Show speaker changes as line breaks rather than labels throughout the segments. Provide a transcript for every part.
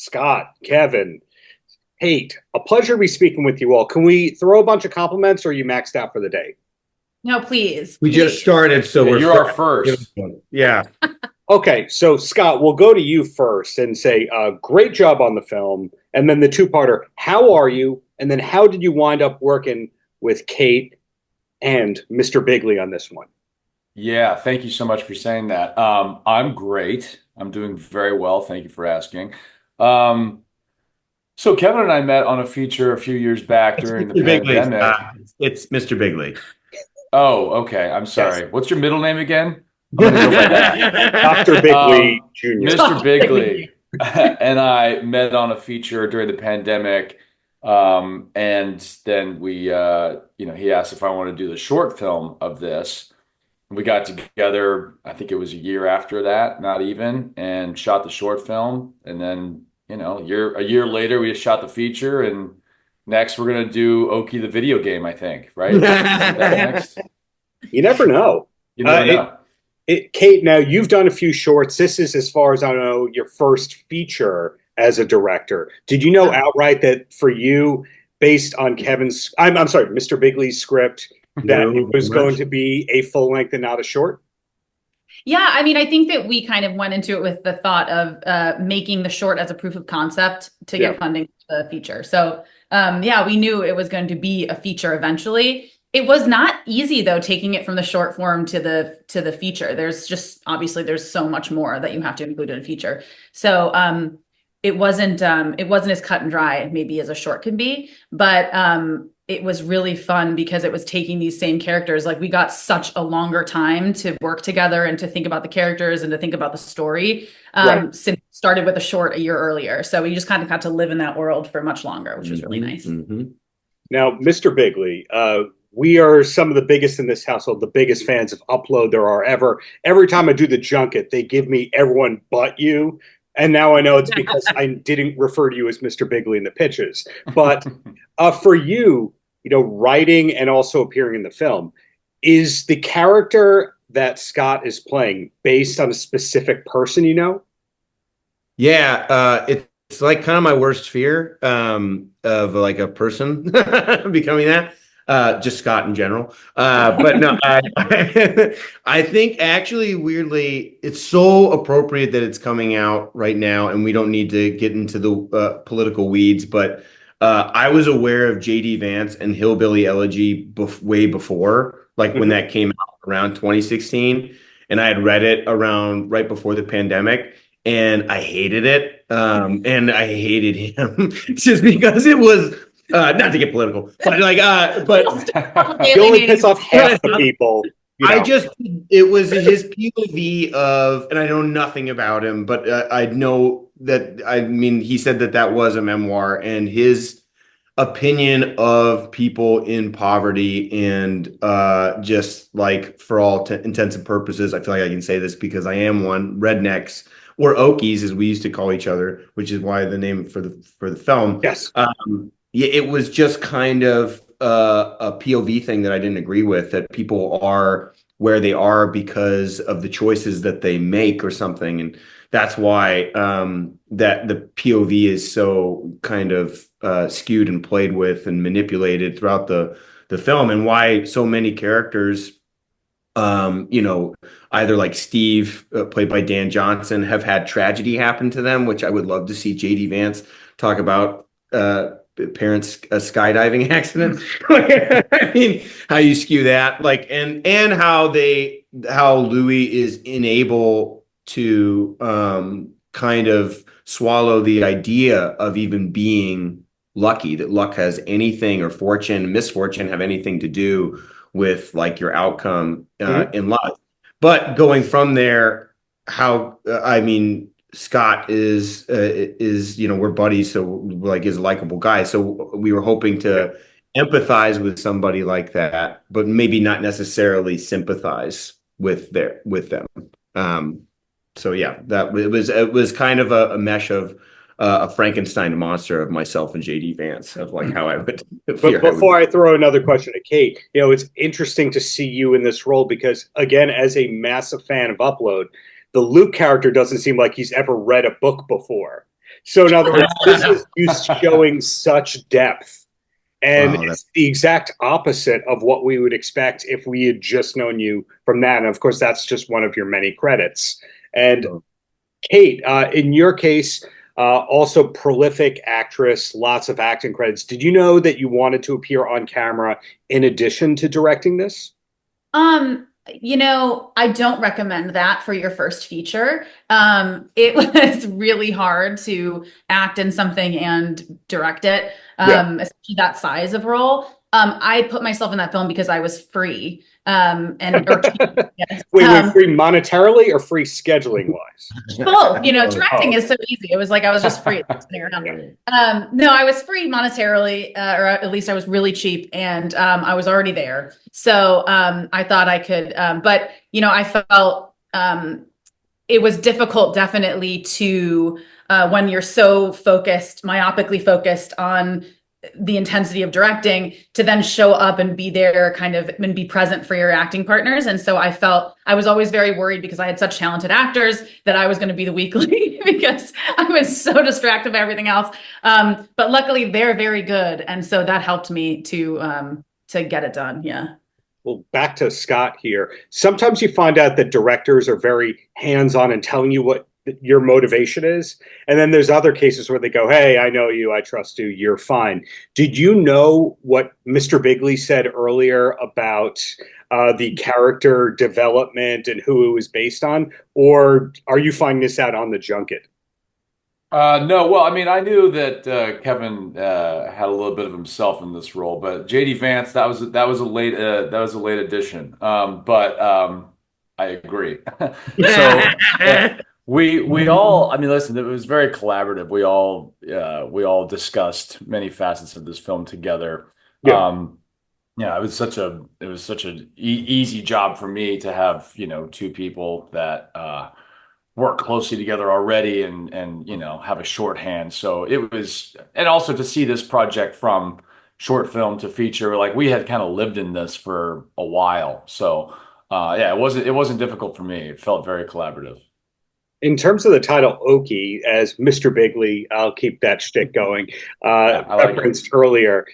Scott, Kevin, Kate, a pleasure to be speaking with you all. Can we throw a bunch of compliments or are you maxed out for the day?
No, please.
We just started, so
you're our first.
Yeah.
Okay, so Scott, we'll go to you first and say, great job on the film. And then the two-parter, how are you? And then how did you wind up working with Kate and Mr. Bigley on this one?
Yeah, thank you so much for saying that. I'm great. I'm doing very well. Thank you for asking. So Kevin and I met on a feature a few years back during the pandemic.
It's Mr. Bigley.
Oh, okay. I'm sorry.
Yes.
What's your middle name again? I'm gonna go by that.
Dr. Bigley Jr.
Mr. Bigley and I met on a feature during the pandemic. And then we, he asked if I want to do the short film of this. We got together, I think it was a year after that, not even, and shot the short film. And then, a year later, we shot the feature. And next, we're going to do Okie the video game, I think, right? Next?
You never know.
You never know.
Kate, now you've done a few shorts. This is, as far as I know, your first feature as a director. Did you know outright that for you, based on Mr. Bigley's script, that it was going to be a full length and not a short?
Yeah, I mean, I think that we kind of went into it with the thought of making the short as a proof of concept to get funding for the feature. So, we knew it was going to be a feature eventually. It was not easy though, taking it from the short form to the feature. There's there's so much more that you have to include in a feature. So, it wasn't as cut and dry maybe as a short can be, but it was really fun because it was taking these same characters. Like we got such a longer time to work together and to think about the characters and to think about the story. Since it started with a short a year earlier. So we just kind of got to live in that world for much longer, which was really nice.
Mm-hmm.
Now, Mr. Bigley, we are some of the biggest in this household, the biggest fans of Upload there are ever. Every time I do the junket, they give me everyone but you. And now I know it's because I didn't refer to you as Mr. Bigley in the pitches. But for you, writing and also appearing in the film, is the character that Scott is playing based on a specific person you know?
Yeah, it's like kind of my worst fear of like a person becoming that. Just Scott in general. But no, I think actually weirdly, it's so appropriate that it's coming out right now and we don't need to get into the political weeds, but I was aware of J.D. Vance and Hillbilly Elegy way before, like when that came out around 2016, and I had read it around right before the pandemic, and I hated it, and I hated him just because it was not to get political, but
you only piss off half the people.
It was his POV of, and I know nothing about him, but I know that, he said that was a memoir, and his opinion of people in poverty and just like for all intents and purposes, I feel like I can say this because I am one, rednecks or Okies as we used to call each other, which is why the name for the film.
Yes.
It was just kind of a POV thing that I didn't agree with, that people are where they are because of the choices that they make or something. And that's why that the POV is so kind of skewed and played with and manipulated throughout the film, and why so many characters, either like Steve, played by Dan Johnson, have had tragedy happen to them, which I would love to see J.D. Vance talk about. Parents skydiving accident. How you skew that, and how Louis is unable to kind of swallow the idea of even being lucky, that luck has anything, or fortune, misfortune, have anything to do with like your outcome in life. But going from there, Scott is we're buddies, so like is a likable guy. So we were hoping to empathize with somebody like that, but maybe not necessarily sympathize with them. So yeah, it was kind of a mesh of a Frankenstein monster of myself and JD Vance, of like how I would.
But before I throw another question at Kate, it's interesting to see you in this role because, again, as a massive fan of Upload, the Luke character doesn't seem like he's ever read a book before. So in other words, this is you showing such depth. And
Wow,
it's the exact opposite of what we would expect if we had just known you from that. And of course, that's just one of your many credits. And Kate, in your case, also prolific actress, lots of acting credits. Did you know that you wanted to appear on camera in addition to directing this?
I don't recommend that for your first feature. It was really hard to act in something and direct it, especially that size of role. I put myself in that film because I was free.
Wait, free monetarily or free scheduling wise?
Both, directing is so easy. It was like I was just free sitting around. No, I was free monetarily, or at least I was really cheap, and I was already there. So I thought I could, but I felt it was difficult, definitely, to when you're so focused, myopically focused on the intensity of directing, to then show up and be there kind of and be present for your acting partners. And so I felt I was always very worried because I had such talented actors that I was going to be the weak link because I was so distracted by everything else. But luckily they're very good. And so that helped me to get it done. Yeah.
Well, back to Scott here. Sometimes you find out that directors are very hands-on and telling you what your motivation is. And then there's other cases where they go, hey, I know you, I trust you, you're fine. Did you know what Mr. Bigley said earlier about the character development and who it was based on? Or are you finding this out on the junket?
No, well, I mean, I knew that Kevin had a little bit of himself in this role, but JD Vance, that was a late addition. But I agree. So we all, I mean, listen, it was very collaborative. We all discussed many facets of this film together.
Yeah.
It was such an easy job for me to have, two people that work closely together already and have a shorthand. So it was, and also to see this project from short film to feature, like we had kind of lived in this for a while. So it wasn't difficult for me. It felt very collaborative.
In terms of the title Okie, as Mr. Bigley, I'll keep that shtick going,
I like
referenced earlier.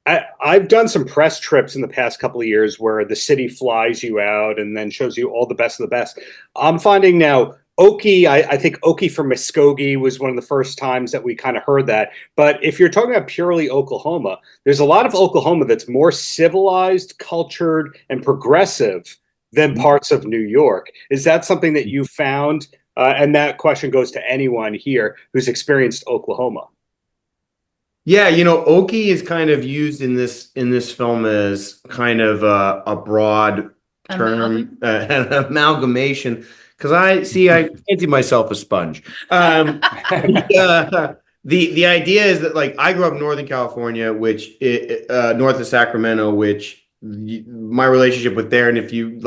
I've done some press trips in the past couple of years where the city flies you out and then shows you all the best of the best. I'm finding now Okie, I think Okie from Muskogee was one of the first times that we kind of heard that. But if you're talking about purely Oklahoma, there's a lot of Oklahoma that's more civilized, cultured, and progressive than parts of New York. Is that something that you found? And that question goes to anyone here who's experienced Oklahoma.
Yeah, Okie is kind of used in this film as kind of a broad term, an amalgamation. Because I fancy myself a sponge. The idea is that, like, I grew up in Northern California, which north of Sacramento, which my relationship with there, and if you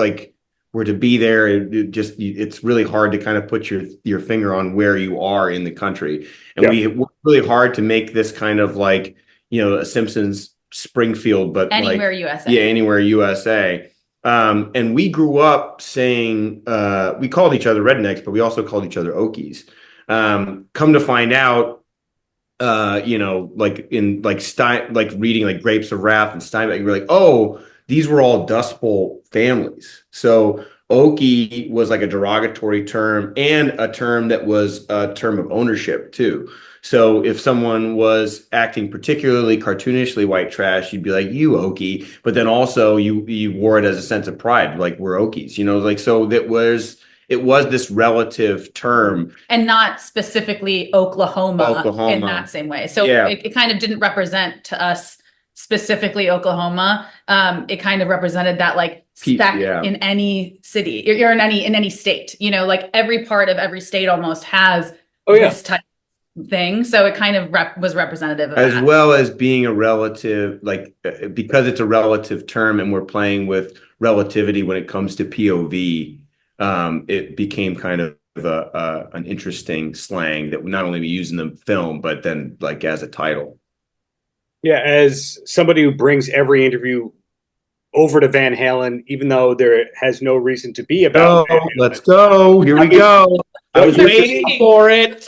were to be there, it's really hard to kind of put your finger on where you are in the country. And we worked really hard to make this kind of like, a Simpsons Springfield, but
anywhere USA.
Yeah, anywhere USA. And we grew up saying, we called each other rednecks, but we also called each other Okies. Come to find out, reading like Grapes of Wrath and Steinbeck, you're like, oh, these were all Dust Bowl families. So Okie was like a derogatory term and a term that was a term of ownership too. So if someone was acting particularly cartoonishly white trash, you'd be like, you Okie. But then also you wore it as a sense of pride, like we're Okies, so it was this relative term.
And not specifically Oklahoma in that same way. So it kind of didn't represent to us specifically Oklahoma. It kind of represented that spec in any city or in any state, like every part of every state almost has this type of thing. So it kind of was representative of
as
that.
Well as being a relative, because it's a relative term and we're playing with relativity when it comes to POV, it became kind of an interesting slang that not only we use in the film, but then as a title.
Yeah, as somebody who brings every interview over to Van Halen, even though there has no reason to be about.
Let's go. Here we go. I was waiting for it.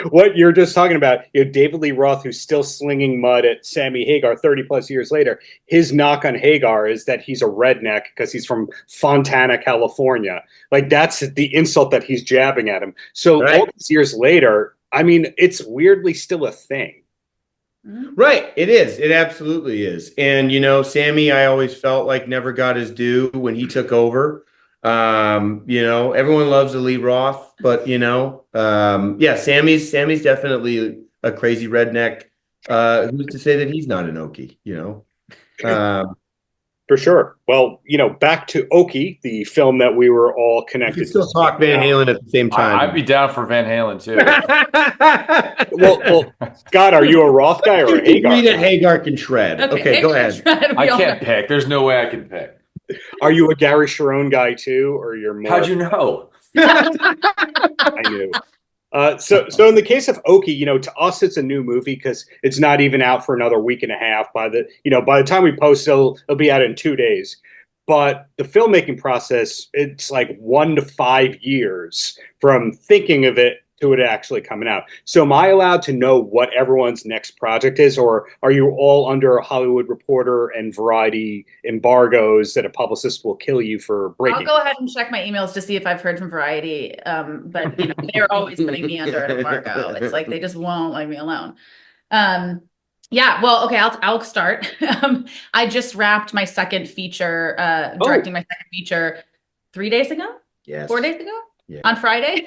what you're just talking about, David Lee Roth, who's still slinging mud at Sammy Hagar 30 plus years later, his knock on Hagar is that he's a redneck because he's from Fontana, California. Like, that's the insult that he's jabbing at him. So all these years later, I mean, it's weirdly still a thing.
Right. It is. It absolutely is. And, Sammy, I always felt like never got his due when he took over. Everyone loves Lee Roth, but Sammy's definitely a crazy redneck. Who's to say that he's not an Okie,
For sure. Well, back to Okie, the film that we were all connected to.
You can still talk Van Halen at the same time.
I'd be down for Van Halen too.
well, Scott, are you a Roth guy or a Hagar?
Agree that Hagar can shred. Okay, go ahead.
I can't pick. There's no way I can pick.
Are you a Gary Sharon guy too, or you're more?
How'd you know?
I knew. So in the case of Okie, to us it's a new movie because it's not even out for another week and a half. By the time we post, it'll be out in 2 days. But the filmmaking process, it's like 1 to 5 years from thinking of it to it actually coming out. So am I allowed to know what everyone's next project is, or are you all under a Hollywood Reporter and Variety embargoes that a publicist will kill you for breaking?
I'll go ahead and check my emails to see if I've heard from Variety. But they're always putting me under an embargo. It's like they just won't leave me alone. Yeah, well, okay, I'll start. I just wrapped my second feature, directing my second feature 3 days ago?
Yes.
4 days ago?
Yeah.
On Friday?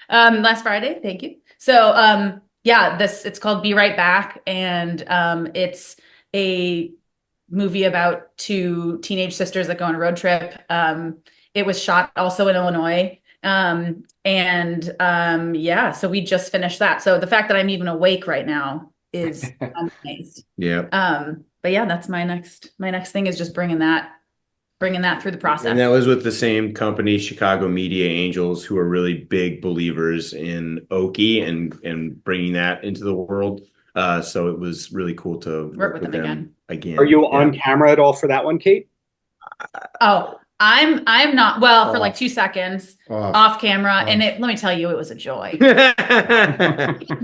Last Friday, thank you. So it's called Be Right Back, and it's a movie about two teenage sisters that go on a road trip. It was shot also in Illinois. So we just finished that. So the fact that I'm even awake right now is I'm amazed.
Yeah.
But yeah, that's my next thing is just bringing that through the process.
And that was with the same company, Chicago Media Angels, who are really big believers in Okie and bringing that into the world. So it was really cool to work with them again.
Are you on camera at all for that one, Kate?
Oh, I'm not. Well, for like 2 seconds off camera, and let me tell you, it was a joy.
Is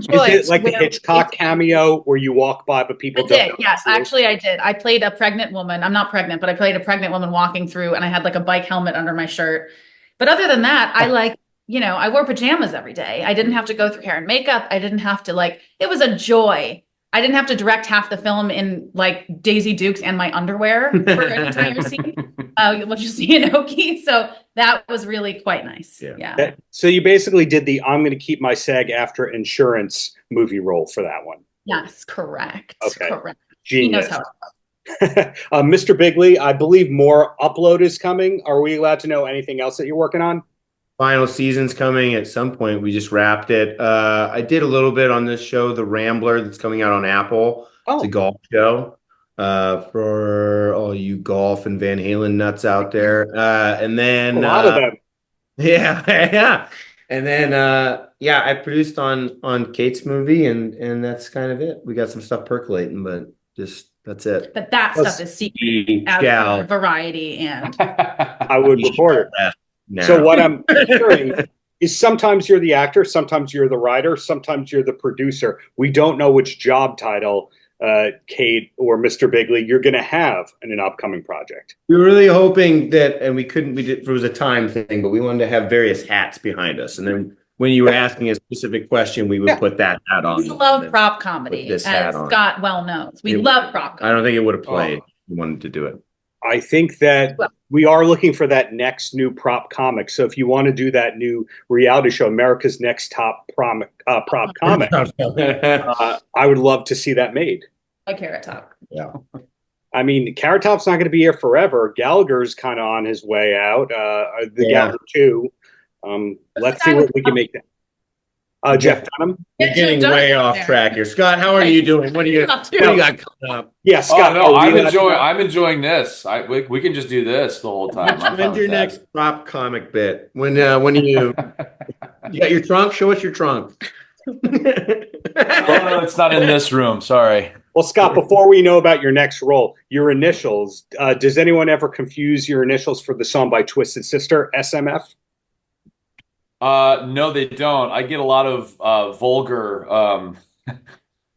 it like the Hitchcock cameo where you walk by but people don't know?
Yes, actually I did. I played a pregnant woman. I'm not pregnant, but I played a pregnant woman walking through, and I had like a bike helmet under my shirt. But other than that, I wore pajamas every day. I didn't have to go through hair and makeup. I didn't have to it was a joy. I didn't have to direct half the film in like Daisy Dukes and my underwear for an entire scene. What you see in Okie. So that was really quite nice. Yeah.
So you basically did the I'm going to keep my SAG-AFTRA insurance movie role for that one.
Yes, correct.
Okay.
Correct.
Genius.
He knows
how Mr. Bigley, I believe more upload is coming. Are we allowed to know anything else that you're working on?
Final season's coming at some point. We just wrapped it. I did a little bit on this show, The Rambler, that's coming out on Apple. It's a golf show for all you golf and Van Halen nuts out there. And then
a lot of them.
Yeah. And then I produced on Kate's movie, and that's kind of it. We got some stuff percolating, but that's it.
But that stuff is secret as Variety and
I would report it.
Now.
So what I'm hearing is sometimes you're the actor, sometimes you're the writer, sometimes you're the producer. We don't know which job title, Kate or Mr. Bigley, you're going to have in an upcoming project.
We were really hoping that, and it was a time thing, but we wanted to have various hats behind us. And then when you were asking a specific question, we would put that hat on.
We love prop comedy, as Scott well knows. We love prop comedy.
I don't think it would have played if we wanted to do it.
I think that we are looking for that next new prop comic. So if you want to do that new reality show, America's Next Top Prop Comic, I would love to see that made.
Like Carrot Top.
Yeah.
I mean, Carrot Top's not going to be here forever. Gallagher's kind of on his way out. Gallagher 2. Let's see what we can make that. Jeff Dunham.
You're getting way off track here. Scott, how are you doing? What do you got coming up?
Yeah, Scott.
I'm enjoying this. We can just do this the whole time.
When's your next prop comic bit? When you got your trunk? Show us your trunk.
It's not in this room. Sorry.
Well, Scott, before we know about your next role, your initials, does anyone ever confuse your initials for the song by Twisted Sister, SMF?
No, they don't. I get a lot of vulgar.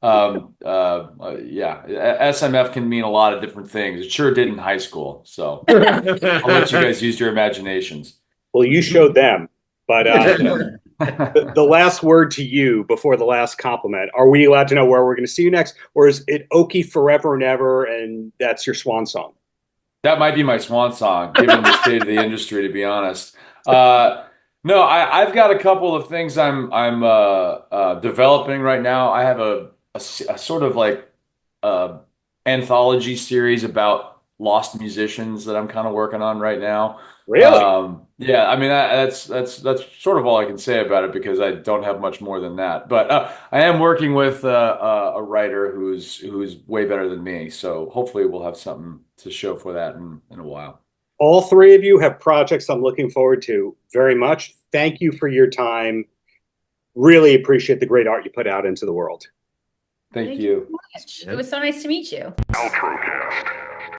Yeah, SMF can mean a lot of different things. It sure did in high school. So I'll let you guys use your imaginations.
Well, you showed them, but the last word to you before the last compliment. Are we allowed to know where we're going to see you next, or is it Okie forever and ever, and that's your swan song?
That might be my swan song, given the state of the industry, to be honest. No, I've got a couple of things I'm developing right now. I have a sort of like anthology series about lost musicians that I'm kind of working on right now.
Really?
Yeah, I mean that's sort of all I can say about it because I don't have much more than that. But I am working with a writer who's way better than me, so hopefully we'll have something to show for that in a while.
All three of you have projects I'm looking forward to very much. Thank you for your time. Really appreciate the great art you put out into the world.
Thank you.
So much. It was so nice to meet you.
Paltrocast.